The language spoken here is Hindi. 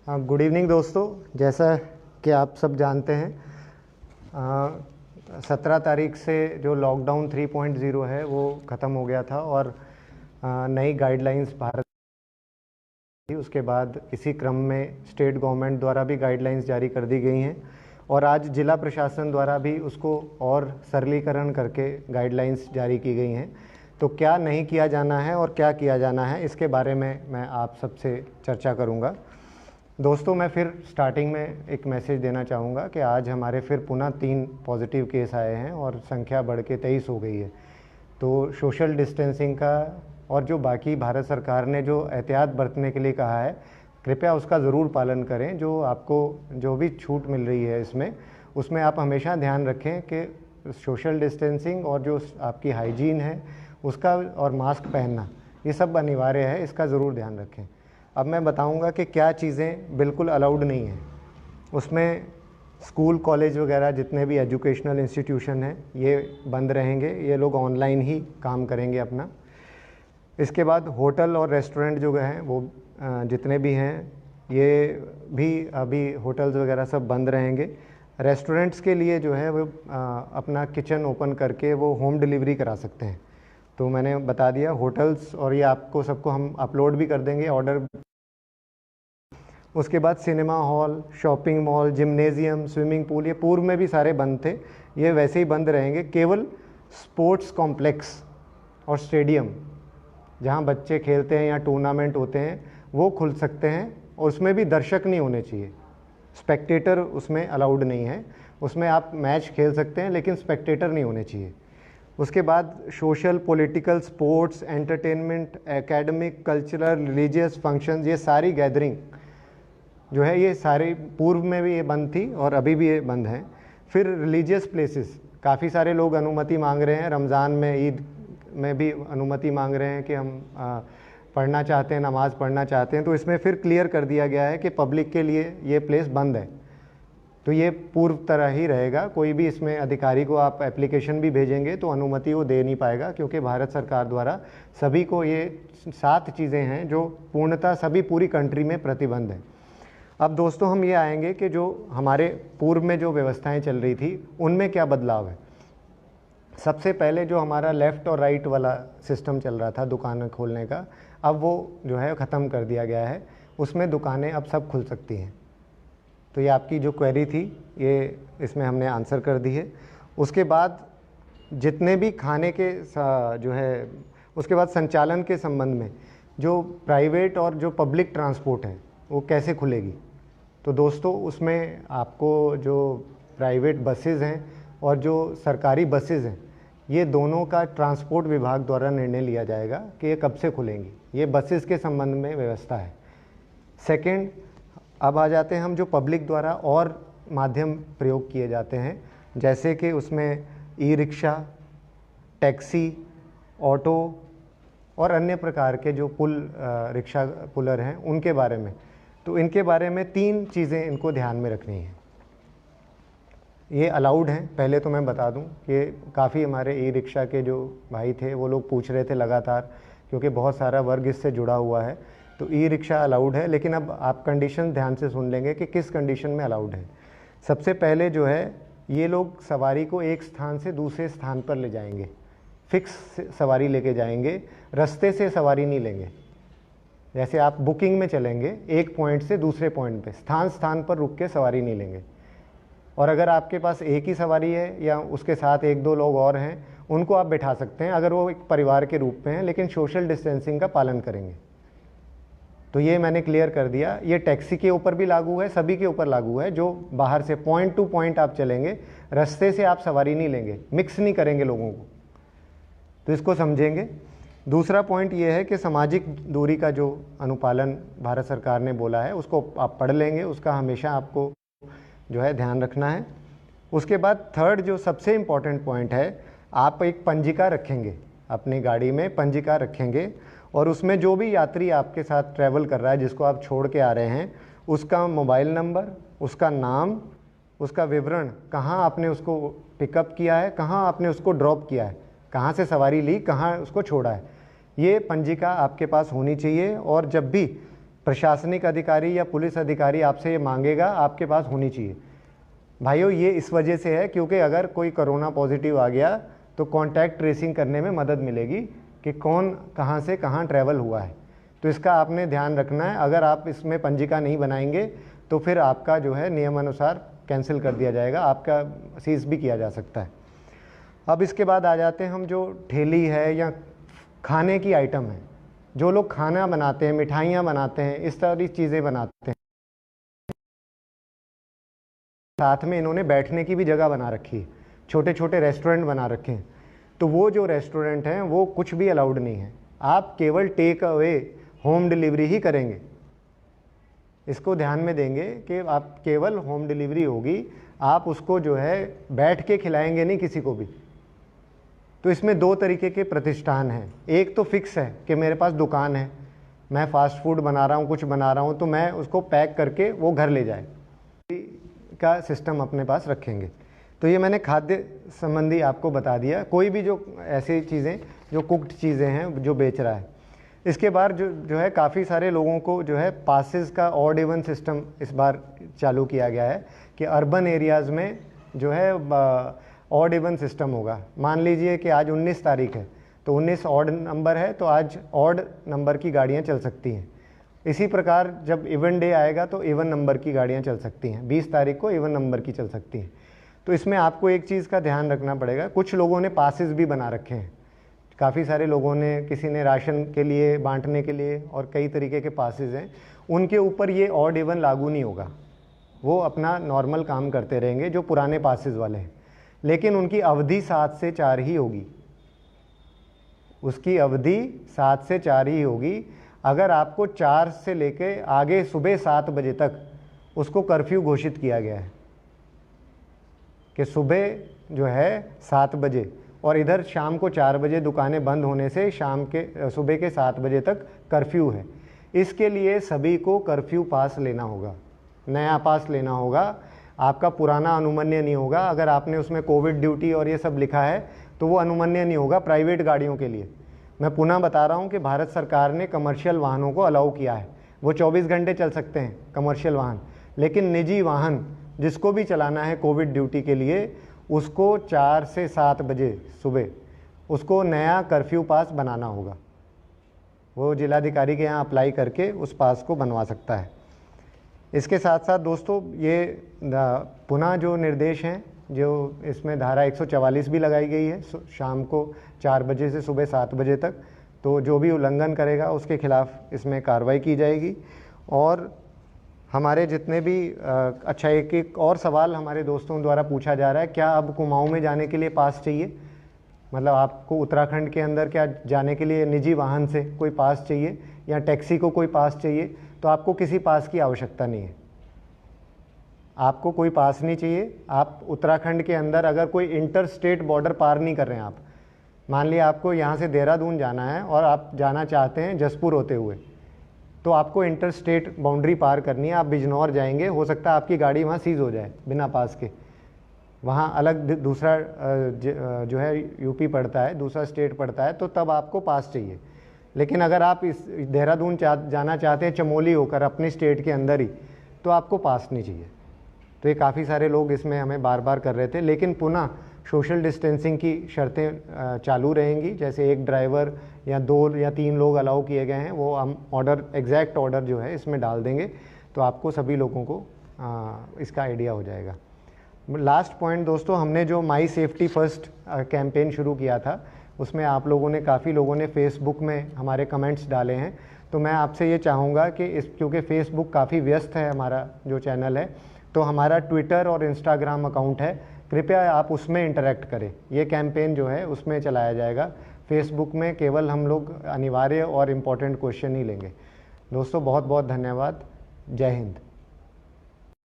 हाँ, गुड इवनिंग दोस्तों। जैसा कि आप सब जानते हैं 17 तारीख से जो लॉकडाउन 3.0 है वो ख़त्म हो गया था और नई गाइडलाइंस भारत की। उसके बाद इसी क्रम में स्टेट गवर्नमेंट द्वारा भी गाइडलाइंस जारी कर दी गई हैं और आज जिला प्रशासन द्वारा भी उसको और सरलीकरण करके गाइडलाइंस जारी की गई हैं। तो क्या नहीं किया जाना है और क्या किया जाना है, इसके बारे में मैं आप सबसे चर्चा करूँगा। दोस्तों, मैं फिर स्टार्टिंग में एक मैसेज देना चाहूँगा कि आज हमारे फिर पुनः 3 पॉजिटिव केस आए हैं और संख्या बढ़ के 23 हो गई है। तो सोशल डिस्टेंसिंग का और जो बाकी भारत सरकार ने जो एहतियात बरतने के लिए कहा है, कृपया उसका ज़रूर पालन करें। जो आपको जो भी छूट मिल रही है उसमें आप हमेशा ध्यान रखें कि सोशल डिस्टेंसिंग और जो आपकी हाइजीन है उसका और मास्क पहनना, ये सब अनिवार्य है, इसका ज़रूर ध्यान रखें। अब मैं बताऊंगा कि क्या चीज़ें बिल्कुल अलाउड नहीं हैं। उसमें स्कूल कॉलेज वगैरह जितने भी एजुकेशनल इंस्टीट्यूशन हैं ये बंद रहेंगे, ये लोग ऑनलाइन ही काम करेंगे अपना। इसके बाद होटल और रेस्टोरेंट जो हैं वो जितने भी हैं ये भी अभी होटल्स वगैरह सब बंद रहेंगे। रेस्टोरेंट्स के लिए जो है वो अपना किचन ओपन करके वो होम डिलीवरी करा सकते हैं। तो मैंने बता दिया होटल्स, और ये आपको सबको हम अपलोड भी कर देंगे ऑर्डर। उसके बाद cinema hall, shopping mall, gymnasium, swimming pool, ये पूर्व में भी सारे बंद थे, ये वैसे ही बंद रहेंगे। केवल स्पोर्ट्स कॉम्प्लेक्स और स्टेडियम जहाँ बच्चे खेलते हैं या टूर्नामेंट होते हैं वो खुल सकते हैं, और उसमें भी दर्शक नहीं होने चाहिए, स्पेक्टेटर उसमें अलाउड नहीं है। उसमें आप मैच खेल सकते हैं लेकिन स्पेक्टेटर नहीं होने चाहिए। उसके बाद social, political, sports, entertainment, academic, cultural, religious functions, ये सारी गैदरिंग जो है ये सारे पूर्व में भी ये बंद थी और अभी भी ये बंद हैं। फिर रिलीजियस प्लेसेस, काफ़ी सारे लोग अनुमति मांग रहे हैं, रमज़ान में, ईद में भी अनुमति मांग रहे हैं कि हम पढ़ना चाहते हैं, नमाज़ पढ़ना चाहते हैं। तो इसमें फिर क्लियर कर दिया गया है कि पब्लिक के लिए ये प्लेस बंद है। तो ये पूर्व तरह ही रहेगा। कोई भी इसमें अधिकारी को आप एप्लीकेशन भी भेजेंगे तो अनुमति वो दे नहीं पाएगा, क्योंकि भारत सरकार द्वारा सभी को ये 7 चीज़ें हैं जो पूर्णतः सभी पूरी कंट्री में प्रतिबंध है। अब दोस्तों हम ये आएंगे कि जो हमारे पूर्व में जो व्यवस्थाएं चल रही थी उनमें क्या बदलाव है। सबसे पहले जो हमारा लेफ़्ट और राइट वाला सिस्टम चल रहा था दुकानें खोलने का, अब वो जो है ख़त्म कर दिया गया है। उसमें दुकानें अब सब खुल सकती हैं। तो ये आपकी जो क्वेरी थी ये इसमें हमने आंसर कर दी है। उसके बाद जितने भी खाने के जो है, उसके बाद संचालन के संबंध में जो प्राइवेट और जो पब्लिक ट्रांसपोर्ट है वो कैसे खुलेगी। तो दोस्तों उसमें आपको जो प्राइवेट बसेज़ हैं और जो सरकारी बसेज़ हैं, ये दोनों का ट्रांसपोर्ट विभाग द्वारा निर्णय लिया जाएगा कि ये कब से खुलेंगी। ये बसेज़ के संबंध में व्यवस्था है। सेकंड, अब आ जाते हैं हम जो पब्लिक द्वारा और माध्यम प्रयोग किए जाते हैं, जैसे कि उसमें ई रिक्शा, टैक्सी, ऑटो और अन्य प्रकार के जो रिक्शा पुलर हैं उनके बारे में। तो इनके बारे में 3 चीज़ें इनको ध्यान में रखनी है। ये अलाउड हैं। पहले तो मैं बता दूं कि काफ़ी हमारे ई रिक्शा के जो भाई थे वो लोग पूछ रहे थे लगातार, क्योंकि बहुत सारा वर्ग इससे जुड़ा हुआ है। तो ई रिक्शा अलाउड है, लेकिन अब आप कंडीशन ध्यान से सुन लेंगे कि किस कंडीशन में अलाउड है। सबसे पहले जो है, ये लोग सवारी को एक स्थान से दूसरे स्थान पर ले जाएंगे, फिक्स सवारी लेके जाएंगे, रास्ते से सवारी नहीं लेंगे। जैसे आप बुकिंग में चलेंगे, एक पॉइंट से दूसरे पॉइंट पे स्थान पर रुक के सवारी नहीं लेंगे। और अगर आपके पास एक ही सवारी है या उसके साथ 1-2 लोग और हैं, उनको आप बैठा सकते हैं अगर वो एक परिवार के रूप में हैं, लेकिन सोशल डिस्टेंसिंग का पालन करेंगे। तो ये मैंने क्लियर कर दिया। ये टैक्सी के ऊपर भी लागू है, सभी के ऊपर लागू है। जो बाहर से पॉइंट टू पॉइंट आप चलेंगे, रास्ते से आप सवारी नहीं लेंगे, मिक्स नहीं करेंगे लोगों को। तो इसको समझेंगे। दूसरा पॉइंट ये है कि सामाजिक दूरी का जो अनुपालन भारत सरकार ने बोला है उसको आप पढ़ लेंगे, उसका हमेशा आपको जो है ध्यान रखना है। उसके बाद थर्ड जो सबसे इम्पॉर्टेंट पॉइंट है, आप एक पंजिका रखेंगे, अपनी गाड़ी में पंजिका रखेंगे, और उसमें जो भी यात्री आपके साथ ट्रैवल कर रहा है, जिसको आप छोड़ के आ रहे हैं, उसका मोबाइल नंबर, उसका नाम, उसका विवरण, कहाँ आपने उसको पिकअप किया है, कहाँ आपने उसको ड्रॉप किया है, कहाँ से सवारी ली, कहाँ उसको छोड़ा है, ये पंजिका आपके पास होनी चाहिए। और जब भी प्रशासनिक अधिकारी या पुलिस अधिकारी आपसे ये मांगेगा, आपके पास होनी चाहिए। भाइयों, ये इस वजह से है क्योंकि अगर कोई कोरोना पॉजिटिव आ गया तो कॉन्टैक्ट ट्रेसिंग करने में मदद मिलेगी कि कौन कहाँ से कहाँ ट्रैवल हुआ है। तो इसका आपने ध्यान रखना है। अगर आप इसमें पंजिका नहीं बनाएंगे तो फिर आपका जो है नियमानुसार कैंसिल कर दिया जाएगा, आपका सीज भी किया जा सकता है। अब इसके बाद आ जाते हैं हम जो ठेली है या खाने की आइटम है, जो लोग खाना बनाते हैं, मिठाइयाँ बनाते हैं, इस तरह की चीज़ें बनाते हैं, साथ में इन्होंने बैठने की भी जगह बना रखी है, छोटे छोटे रेस्टोरेंट बना रखे हैं। तो वो जो रेस्टोरेंट हैं वो कुछ भी अलाउड नहीं है, आप केवल टेक अवे होम डिलीवरी ही करेंगे। इसको ध्यान में देंगे कि आप केवल होम डिलीवरी होगी, आप उसको जो है बैठ के खिलाएंगे नहीं किसी को भी। तो इसमें दो तरीके के प्रतिष्ठान हैं। एक तो फिक्स है कि मेरे पास दुकान है, मैं फास्ट फूड बना रहा हूँ, कुछ बना रहा हूँ, तो मैं उसको पैक करके वो घर ले जाए का सिस्टम अपने पास रखेंगे। तो ये मैंने खाद्य संबंधी आपको बता दिया। कोई भी जो ऐसी चीज़ें जो कुक्ड चीज़ें हैं जो बेच रहा है। इसके बाद जो है काफ़ी सारे लोगों को जो है पासेस का ऑड इवन सिस्टम इस बार चालू किया गया है कि अर्बन एरियाज़ में जो है ऑड इवन सिस्टम होगा। मान लीजिए कि आज 19 तारीख है तो 19 ऑड नंबर है, तो आज ऑड नंबर की गाड़ियाँ चल सकती हैं। इसी प्रकार जब इवन डे आएगा तो इवन नंबर की गाड़ियाँ चल सकती हैं। 20 तारीख को इवन नंबर की चल सकती हैं। तो इसमें आपको एक चीज़ का ध्यान रखना पड़ेगा, कुछ लोगों ने पासेस भी बना रखे हैं, काफ़ी सारे लोगों ने, किसी ने राशन के लिए बांटने के लिए, और कई तरीके के पासेस हैं, उनके ऊपर ये ऑड इवन लागू नहीं होगा। वो अपना नॉर्मल काम करते रहेंगे जो पुराने पासेस वाले हैं, लेकिन उनकी अवधि 7 से 4 ही होगी। उसकी अवधि 7 से 4 ही होगी। अगर आपको 4 से लेके आगे सुबह 7 बजे तक उसको कर्फ्यू घोषित किया गया है कि सुबह जो है 7 बजे और इधर शाम को 4 बजे दुकानें बंद होने से सुबह के 7 बजे तक कर्फ्यू है। इसके लिए सभी को कर्फ्यू पास लेना होगा, नया पास लेना होगा। आपका पुराना अनुमन्य नहीं होगा। अगर आपने उसमें कोविड ड्यूटी और ये सब लिखा है तो वो अनुमन्य नहीं होगा प्राइवेट गाड़ियों के लिए। मैं पुनः बता रहा हूँ कि भारत सरकार ने कमर्शियल वाहनों को अलाउ किया है, वो 24 घंटे चल सकते हैं कमर्शियल वाहन, लेकिन निजी वाहन जिसको भी चलाना है कोविड ड्यूटी के लिए, उसको 4 से 7 बजे सुबह उसको नया कर्फ्यू पास बनाना होगा। वो जिलाधिकारी के यहाँ अप्लाई करके उस पास को बनवा सकता है। इसके साथ साथ दोस्तों ये पुनः जो निर्देश हैं, जो इसमें धारा 144 भी लगाई गई है, शाम को 4 बजे से सुबह 7 बजे तक। तो जो भी उल्लंघन करेगा उसके खिलाफ इसमें कार्रवाई की जाएगी। और हमारे जितने भी अच्छा, एक और सवाल हमारे दोस्तों द्वारा पूछा जा रहा है, क्या अब कुमाऊं में जाने के लिए पास चाहिए? मतलब आपको उत्तराखंड के अंदर क्या जाने के लिए निजी वाहन से कोई पास चाहिए या टैक्सी को कोई पास चाहिए? तो आपको किसी पास की आवश्यकता नहीं है, आपको कोई पास नहीं चाहिए। आप उत्तराखंड के अंदर अगर कोई इंटर स्टेट बॉर्डर पार नहीं कर रहे हैं, आप मान लिया आपको यहाँ से देहरादून जाना है और आप जाना चाहते हैं जसपुर होते हुए, तो आपको इंटर स्टेट बाउंड्री पार करनी है। आप बिजनौर जाएंगे, हो सकता है आपकी गाड़ी वहाँ सीज हो जाए बिना पास के, वहाँ अलग दूसरा जो है यूपी पड़ता है, दूसरा स्टेट पड़ता है, तो तब आपको पास चाहिए। लेकिन अगर आप इस देहरादून जाना चाहते हैं चमोली होकर अपने स्टेट के अंदर ही, तो आपको पास नहीं चाहिए। तो ये काफ़ी सारे लोग इसमें हमें बार बार कर रहे थे, लेकिन पुनः सोशल डिस्टेंसिंग की शर्तें चालू रहेंगी। जैसे एक ड्राइवर या 2 या 3 लोग अलाउ किए गए हैं, वो हम एग्जैक्ट ऑर्डर जो है इसमें डाल देंगे, तो आपको सभी लोगों को इसका आइडिया हो जाएगा। लास्ट पॉइंट दोस्तों, हमने जो माई सेफ्टी फर्स्ट कैंपेन शुरू किया था, उसमें आप लोगों ने, काफ़ी लोगों ने फेसबुक में हमारे कमेंट्स डाले हैं। तो मैं आपसे ये चाहूँगा कि क्योंकि फेसबुक काफ़ी व्यस्त है हमारा जो चैनल है, तो हमारा ट्विटर और इंस्टाग्राम अकाउंट है, कृपया आप उसमें इंटरेक्ट करें। ये कैंपेन जो है उसमें चलाया जाएगा। फेसबुक में केवल हम लोग अनिवार्य और इम्पोर्टेंट क्वेश्चन ही लेंगे। दोस्तों बहुत बहुत धन्यवाद। जय हिंद।